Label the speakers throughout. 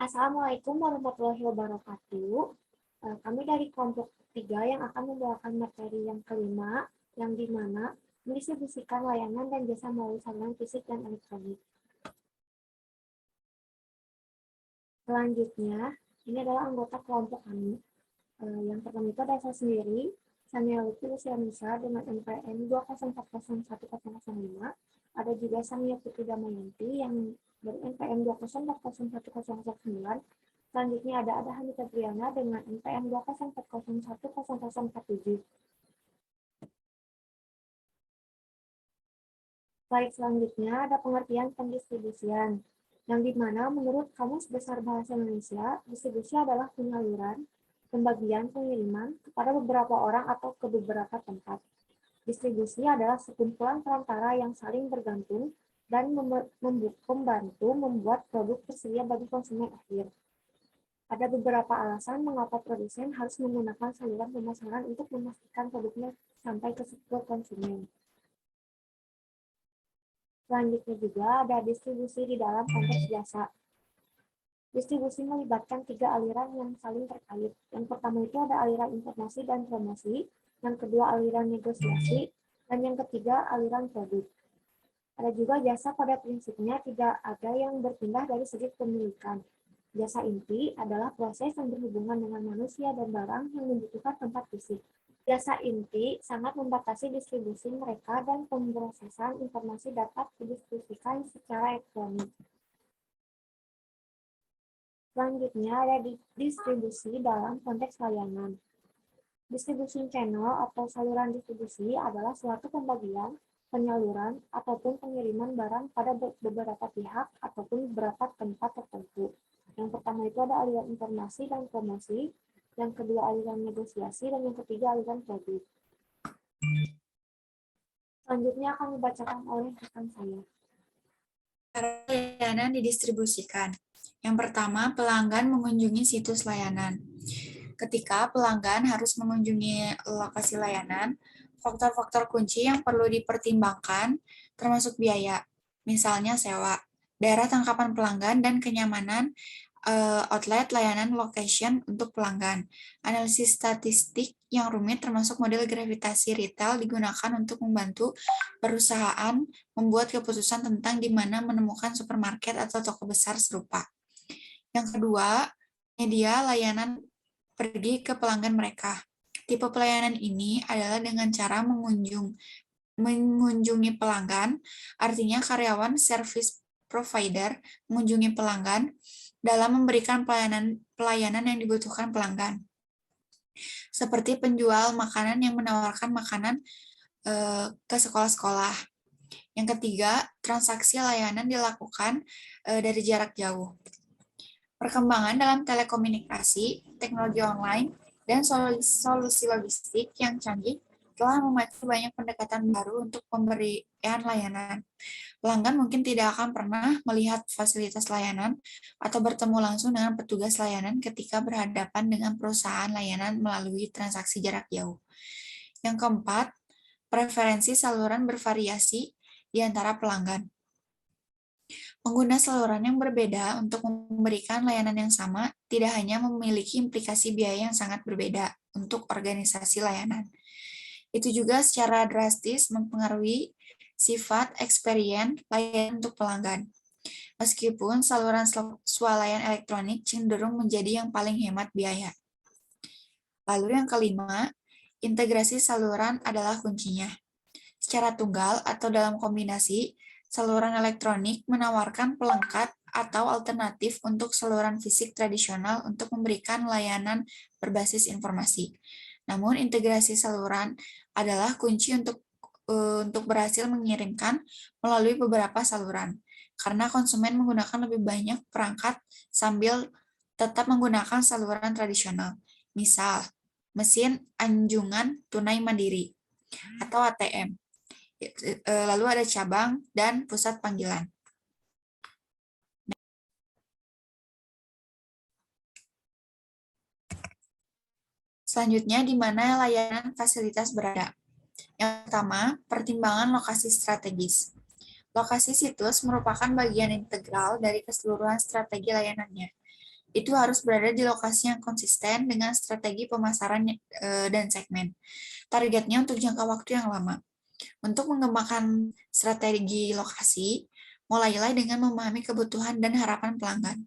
Speaker 1: Assalamualaikum warahmatullahi wabarakatuh. Kami dari kelompok 3 yang akan membawakan materi yang kelima, yang dimana mendistribusikan layanan dan jasa melalui saluran fisik dan elektronik. Selanjutnya, ini adalah anggota kelompok kami. Yang pertama itu ada saya sendiri, Sania Lutfi Lucianisa dengan NPM 2040105. Ada juga Sania Putri Damayanti yang ber-NPM 2040109. Selanjutnya ada Hanita Briana dengan NPM 204010047. Baik, selanjutnya ada pengertian pendistribusian, yang dimana menurut Kamus Besar Bahasa Indonesia, distribusi adalah penyaluran, pembagian, pengiriman kepada beberapa orang atau ke beberapa tempat. Distribusi adalah sekumpulan perantara yang saling bergantung dan membantu membuat produk tersedia bagi konsumen akhir. Ada beberapa alasan mengapa produsen harus menggunakan saluran pemasaran untuk memastikan produknya sampai ke konsumen. Selanjutnya juga ada distribusi di dalam konteks jasa. Distribusi melibatkan 3 aliran yang saling terkait. Yang pertama itu ada aliran informasi dan promosi, yang kedua aliran negosiasi, dan yang ketiga aliran produk. Ada juga jasa pada prinsipnya tidak ada yang berpindah dari segi pemilikan. Jasa inti adalah proses yang berhubungan dengan manusia dan barang yang membutuhkan tempat fisik. Jasa inti sangat membatasi distribusi mereka dan pemrosesan informasi dapat didistribusikan secara elektronik. Selanjutnya ada distribusi dalam konteks layanan. Distribusi channel atau saluran distribusi adalah suatu pembagian, penyaluran, ataupun pengiriman barang pada beberapa pihak ataupun beberapa tempat tertentu. Yang pertama itu ada aliran informasi dan promosi, yang kedua aliran negosiasi, dan yang ketiga aliran produk. Selanjutnya akan dibacakan oleh rekan saya.
Speaker 2: Cara layanan didistribusikan. Yang pertama, pelanggan mengunjungi situs layanan. Ketika pelanggan harus mengunjungi lokasi layanan, faktor-faktor kunci yang perlu dipertimbangkan termasuk biaya, misalnya sewa, daerah tangkapan pelanggan, dan kenyamanan outlet layanan location untuk pelanggan. Analisis statistik yang rumit termasuk model gravitasi retail digunakan untuk membantu perusahaan membuat keputusan tentang di mana menemukan supermarket atau toko besar serupa. Yang kedua, media layanan pergi ke pelanggan mereka. Tipe pelayanan ini adalah dengan cara mengunjungi pelanggan, artinya karyawan service provider mengunjungi pelanggan dalam memberikan pelayanan yang dibutuhkan pelanggan. Seperti penjual makanan yang menawarkan makanan ke sekolah-sekolah. Yang ketiga, transaksi layanan dilakukan dari jarak jauh. Perkembangan dalam telekomunikasi, teknologi online, dan solusi logistik yang canggih telah memacu banyak pendekatan baru untuk pemberian layanan. Pelanggan mungkin tidak akan pernah melihat fasilitas layanan atau bertemu langsung dengan petugas layanan ketika berhadapan dengan perusahaan layanan melalui transaksi jarak jauh. Yang keempat, preferensi saluran bervariasi di antara pelanggan. Pengguna saluran yang berbeda untuk memberikan layanan yang sama tidak hanya memiliki implikasi biaya yang sangat berbeda untuk organisasi layanan. Itu juga secara drastis mempengaruhi sifat experience layanan untuk pelanggan. Meskipun saluran swalayan elektronik cenderung menjadi yang paling hemat biaya. Lalu yang kelima, integrasi saluran adalah kuncinya. Secara tunggal atau dalam kombinasi, saluran elektronik menawarkan pelengkap atau alternatif untuk saluran fisik tradisional untuk memberikan layanan berbasis informasi. Namun, integrasi saluran adalah kunci untuk berhasil mengirimkan melalui beberapa saluran, karena konsumen menggunakan lebih banyak perangkat sambil tetap menggunakan saluran tradisional. Misal, mesin anjungan tunai mandiri atau ATM. Lalu ada cabang dan pusat panggilan. Selanjutnya, di mana layanan fasilitas berada. Yang pertama, pertimbangan lokasi strategis. Lokasi situs merupakan bagian integral dari keseluruhan strategi layanannya. itu harus berada di lokasi yang konsisten dengan strategi pemasaran dan segmen. Targetnya untuk jangka waktu yang lama. Untuk mengembangkan strategi lokasi, mulailah dengan memahami kebutuhan dan harapan pelanggan,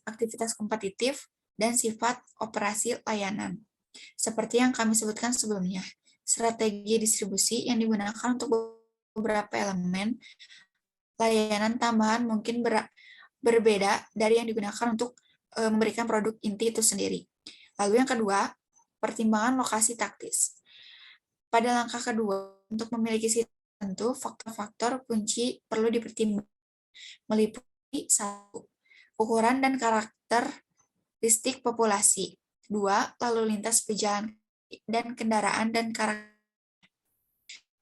Speaker 2: aktivitas kompetitif, dan sifat operasi layanan. Seperti yang kami sebutkan sebelumnya, strategi distribusi yang digunakan untuk beberapa elemen layanan tambahan mungkin berbeda dari yang digunakan untuk memberikan produk inti itu sendiri. Lalu yang kedua, pertimbangan lokasi taktis. Pada langkah kedua, untuk memiliki sistem tertentu, faktor-faktor kunci perlu dipertimbangkan, meliputi 1. Ukuran dan karakteristik populasi. 2. Lalu lintas pejalan dan kendaraan dan karakter.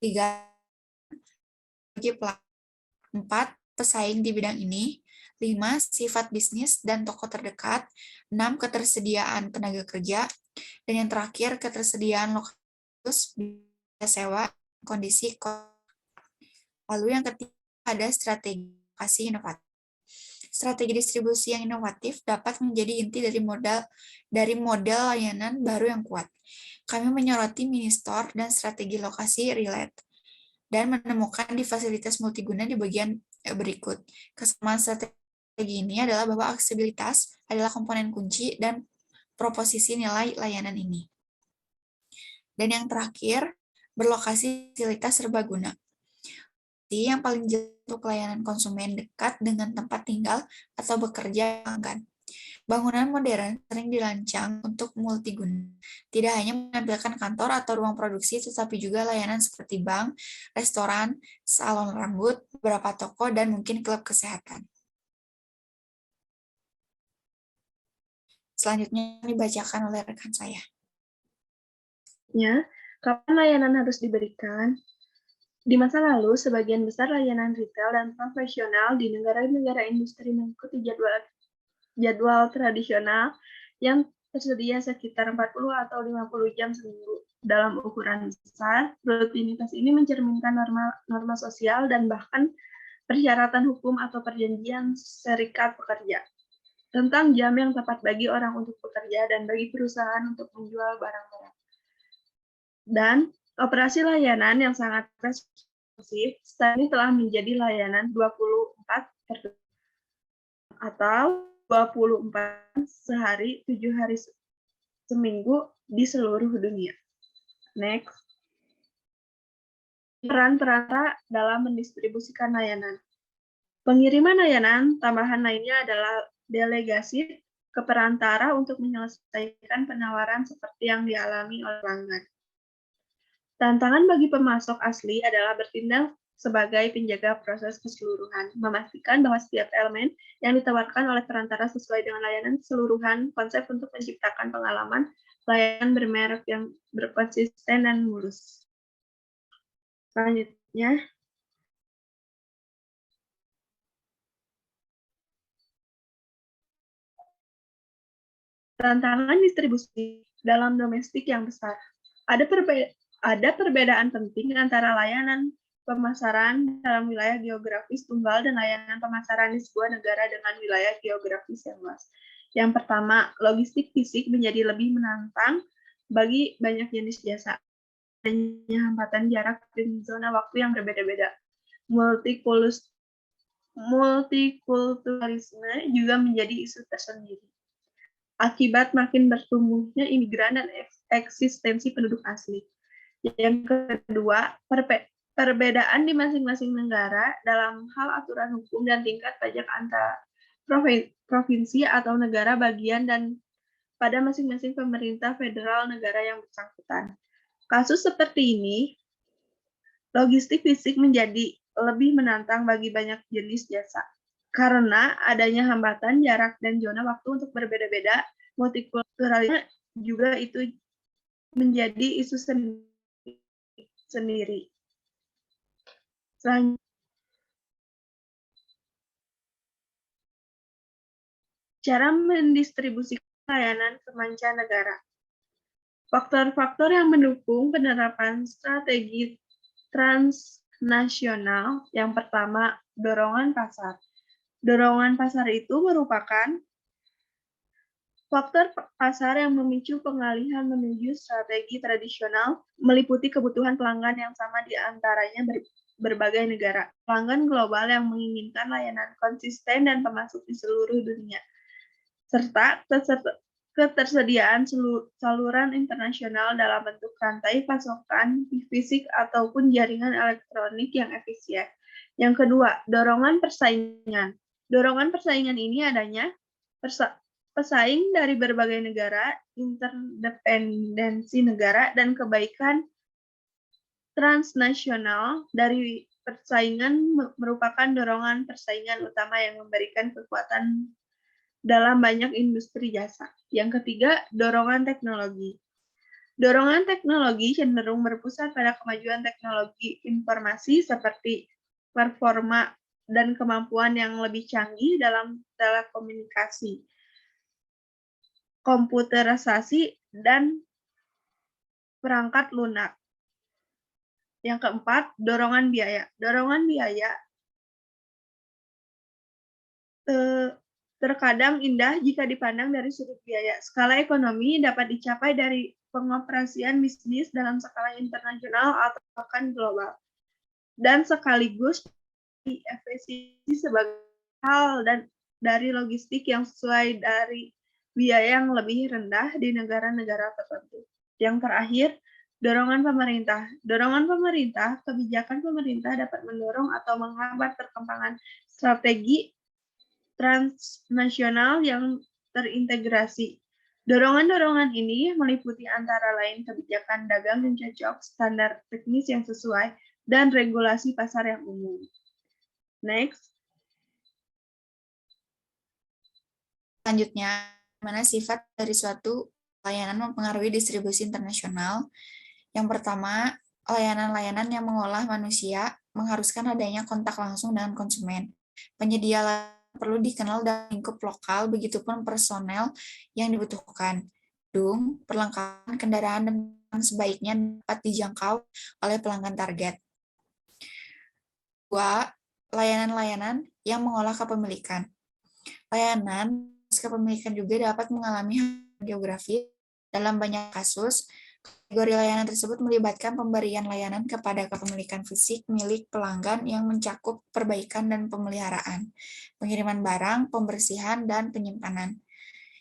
Speaker 2: 3. Pelanggan. 4. Pesaing di bidang ini. 5. Sifat bisnis dan toko terdekat. 6. Ketersediaan tenaga kerja. Dan yang terakhir, ketersediaan lokalitas sewa, kondisi. Lalu yang ketiga, ada strategi inovatif. Strategi distribusi yang inovatif dapat menjadi inti dari model layanan baru yang kuat. Kami menyoroti mini store dan strategi lokasi relate dan menemukan di fasilitas multiguna di bagian berikut. Kesamaan strategi ini adalah bahwa aksesibilitas adalah komponen kunci dan proposisi nilai layanan ini. Dan yang terakhir, berlokasi fasilitas serbaguna. Yang paling jelas untuk layanan konsumen dekat dengan tempat tinggal atau bekerja pelanggan. Bangunan modern sering dirancang untuk multiguna, tidak hanya menampilkan kantor atau ruang produksi, tetapi juga layanan seperti bank, restoran, salon rambut, beberapa toko, dan mungkin klub kesehatan. Selanjutnya dibacakan oleh rekan saya.
Speaker 3: Ya, kapan layanan harus diberikan? Di masa lalu, sebagian besar layanan retail dan profesional di negara-negara industri mengikuti jadwal tradisional yang tersedia sekitar 40 atau 50 jam seminggu. Dalam ukuran besar, rutinitas ini mencerminkan norma sosial dan bahkan persyaratan hukum atau perjanjian serikat pekerja tentang jam yang tepat bagi orang untuk bekerja dan bagi perusahaan untuk menjual barang-barang. Dan operasi layanan yang sangat responsif saat ini telah menjadi layanan 24 atau 24 sehari, 7 hari seminggu di seluruh dunia. Next. Peran perantara dalam mendistribusikan layanan. Pengiriman layanan tambahan lainnya adalah delegasi ke perantara untuk menyelesaikan penawaran seperti yang dialami oleh pelanggan. Tantangan bagi pemasok asli adalah bertindak sebagai penjaga proses keseluruhan, memastikan bahwa setiap elemen yang ditawarkan oleh perantara sesuai dengan layanan keseluruhan konsep untuk menciptakan pengalaman layanan bermerek yang berkonsisten dan mulus. Selanjutnya, tantangan distribusi dalam domestik yang besar. Ada perbedaan penting antara layanan pemasaran dalam wilayah geografis tunggal dan layanan pemasaran di sebuah negara dengan wilayah geografis yang luas. Yang pertama, logistik fisik menjadi lebih menantang bagi banyak jenis jasa. Adanya hambatan jarak dan zona waktu yang berbeda-beda. Multikulturalisme juga menjadi isu tersendiri. Akibat makin bertumbuhnya imigran dan eksistensi penduduk asli. Yang kedua, perbedaan di masing-masing negara dalam hal aturan hukum dan tingkat pajak antar provinsi atau negara bagian dan pada masing-masing pemerintah federal negara yang bersangkutan. Kasus seperti ini, logistik fisik menjadi lebih menantang bagi banyak jenis jasa. Karena adanya hambatan jarak dan zona waktu untuk berbeda-beda, multikulturalisme juga itu menjadi isu sendiri. Selanjutnya, cara mendistribusikan layanan ke mancanegara. Faktor-faktor yang mendukung penerapan strategi transnasional. Yang pertama, dorongan pasar. Dorongan pasar itu merupakan Faktor pasar yang memicu pengalihan menuju strategi tradisional meliputi kebutuhan pelanggan yang sama di antaranya berbagai negara. Pelanggan global yang menginginkan layanan konsisten dan pemasok di seluruh dunia, serta ketersediaan saluran internasional dalam bentuk rantai pasokan fisik ataupun jaringan elektronik yang efisien. Yang kedua, dorongan persaingan. Dorongan persaingan ini adanya pesaing dari berbagai negara, interdependensi negara, dan kebaikan transnasional dari persaingan merupakan dorongan persaingan utama yang memberikan kekuatan dalam banyak industri jasa. Yang ketiga, dorongan teknologi. Dorongan teknologi cenderung berpusat pada kemajuan teknologi informasi seperti performa dan kemampuan yang lebih canggih dalam telekomunikasi, komputerisasi, dan perangkat lunak. Yang keempat, dorongan biaya. Dorongan biaya terkadang indah jika dipandang dari sudut biaya. Skala ekonomi dapat dicapai dari pengoperasian bisnis dalam skala internasional atau bahkan global. Dan sekaligus efisiensi sebagai hal dan dari logistik yang sesuai dari biaya yang lebih rendah di negara-negara tertentu. Yang terakhir, dorongan pemerintah. Dorongan pemerintah, kebijakan pemerintah dapat mendorong atau menghambat perkembangan strategi transnasional yang terintegrasi. Dorongan-dorongan ini meliputi antara lain kebijakan dagang yang cocok, standar teknis yang sesuai, dan regulasi pasar yang umum. Next.
Speaker 2: Selanjutnya, mana sifat dari suatu layanan mempengaruhi distribusi internasional. Yang pertama, layanan-layanan yang mengolah manusia mengharuskan adanya kontak langsung dengan konsumen. Penyedia layanan perlu dikenal dalam lingkup lokal, begitupun personel yang dibutuhkan. Gedung, perlengkapan, kendaraan, dan sebaiknya dapat dijangkau oleh pelanggan target. Dua, layanan-layanan yang mengolah kepemilikan. Layanan kepemilikan juga dapat mengalami geografi. Dalam banyak kasus, kategori layanan tersebut melibatkan pemberian layanan kepada kepemilikan fisik milik pelanggan yang mencakup perbaikan dan pemeliharaan, pengiriman barang, pembersihan, dan penyimpanan.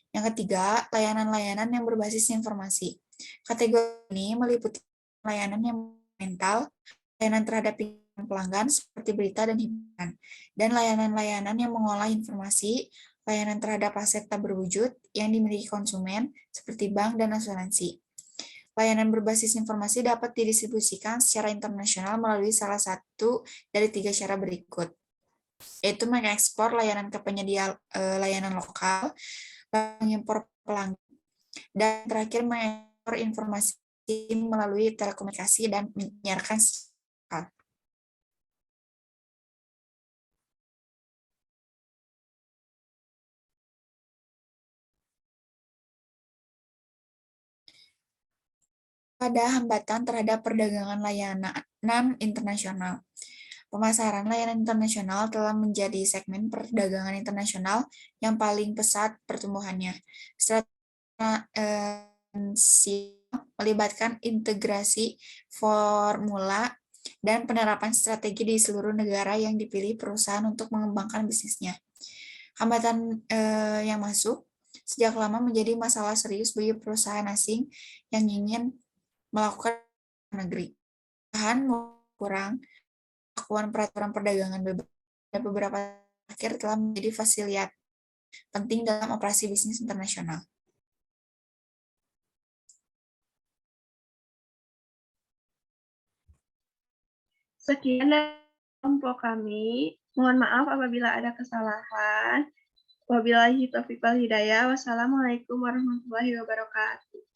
Speaker 2: Yang ketiga, layanan-layanan yang berbasis informasi. Kategori ini meliputi layanan yang mental, layanan terhadap pelanggan seperti berita dan hiburan, dan layanan-layanan yang mengolah informasi, layanan terhadap aset tak berwujud yang dimiliki konsumen, seperti bank dan asuransi. Layanan berbasis informasi dapat didistribusikan secara internasional melalui salah satu dari 3 cara berikut, yaitu mengekspor layanan ke penyedia layanan lokal, mengimpor pelanggan, dan terakhir mengekspor informasi melalui telekomunikasi dan menyiarkan pada hambatan terhadap perdagangan layanan internasional. Pemasaran layanan internasional telah menjadi segmen perdagangan internasional yang paling pesat pertumbuhannya. Strategi melibatkan integrasi formula dan penerapan strategi di seluruh negara yang dipilih perusahaan untuk mengembangkan bisnisnya. Hambatan yang masuk sejak lama menjadi masalah serius bagi perusahaan asing yang ingin melakukan negeri. Bahan kurang kelakuan peraturan perdagangan bebas dan beberapa akhir telah menjadi fasilitas penting dalam operasi bisnis internasional.
Speaker 3: Sekian dari kelompok kami. Mohon maaf apabila ada kesalahan. Wabillahi taufiq wal hidayah. Wassalamualaikum warahmatullahi wabarakatuh.